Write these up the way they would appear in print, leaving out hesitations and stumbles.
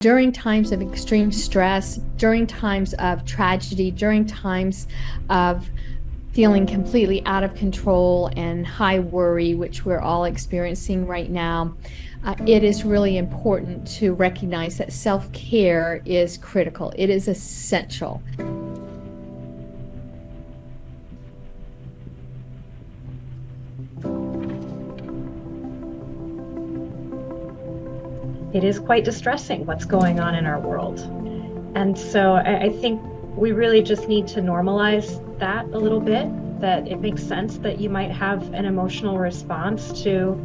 During times of extreme stress, during times of tragedy, during times of feeling completely out of control and high worry, which we're all experiencing right now, it is really important to recognize that self-care is critical. It is essential. It is quite distressing what's going on in our world. And so I think we really just need to normalize that a little bit, that it makes sense that you might have an emotional response to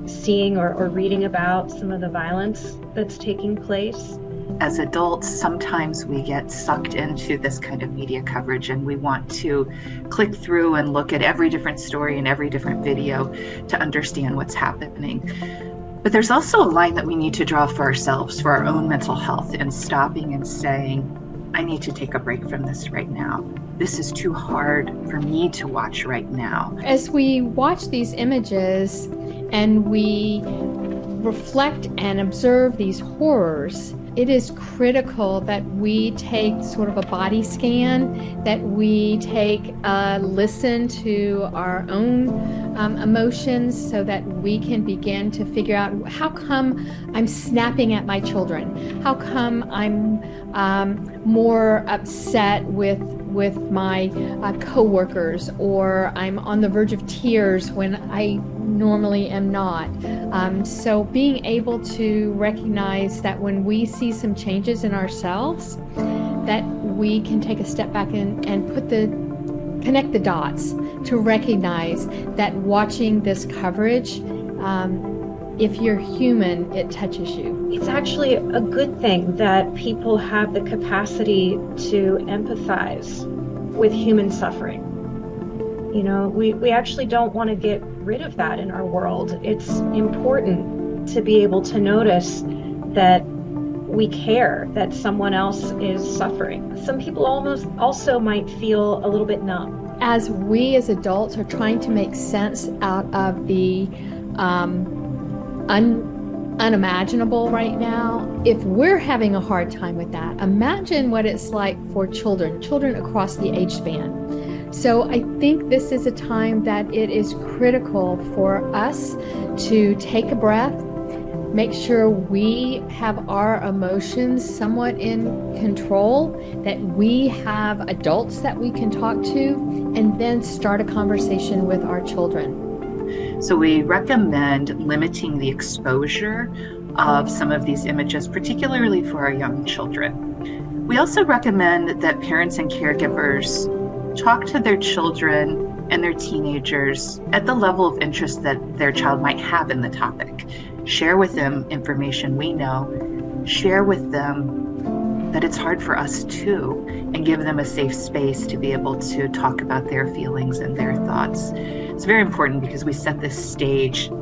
seeing or reading about some of the violence that's taking place. As adults, sometimes we get sucked into this kind of media coverage and we want to click through and look at every different story and every different video to understand what's happening. But there's also a line that we need to draw for ourselves, for our own mental health, and stopping and saying, I need to take a break from this right now. This is too hard for me to watch right now. As we watch these images and we reflect and observe these horrors, it is critical that we take sort of a body scan, that we take a listen to our own emotions so that we can begin to figure out, how come I'm snapping at my children? How come I'm more upset with my coworkers, or I'm on the verge of tears when I normally am not. So being able to recognize that when we see some changes in ourselves, that we can take a step back and connect the dots to recognize that watching this coverage, if you're human, it touches you. It's actually a good thing that people have the capacity to empathize with human suffering. You know, we actually don't want to get rid of that in our world. It's important to be able to notice that we care that someone else is suffering. Some people also might feel a little bit numb. As we as adults are trying to make sense out of the unimaginable right now, if we're having a hard time with that, imagine what it's like for children across the age span. So I think this is a time that it is critical for us to take a breath, make sure we have our emotions somewhat in control, that we have adults that we can talk to, and then start a conversation with our children. So we recommend limiting the exposure of some of these images, particularly for our young children. We also recommend that parents and caregivers talk to their children and their teenagers at the level of interest that their child might have in the topic. Share with them information we know, share with them that it's hard for us too, and give them a safe space to be able to talk about their feelings and their thoughts. It's very important because we set this stage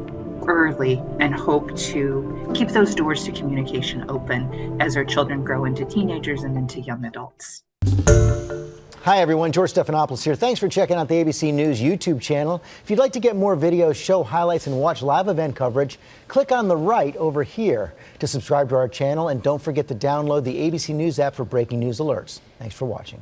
early and hope to keep those doors to communication open as our children grow into teenagers and into young adults. Hi everyone, George Stephanopoulos here. Thanks for checking out the ABC News YouTube channel. If you'd like to get more videos, show highlights, and watch live event coverage, click on the right over here to subscribe to our channel, and don't forget to download the ABC News app for breaking news alerts. Thanks for watching.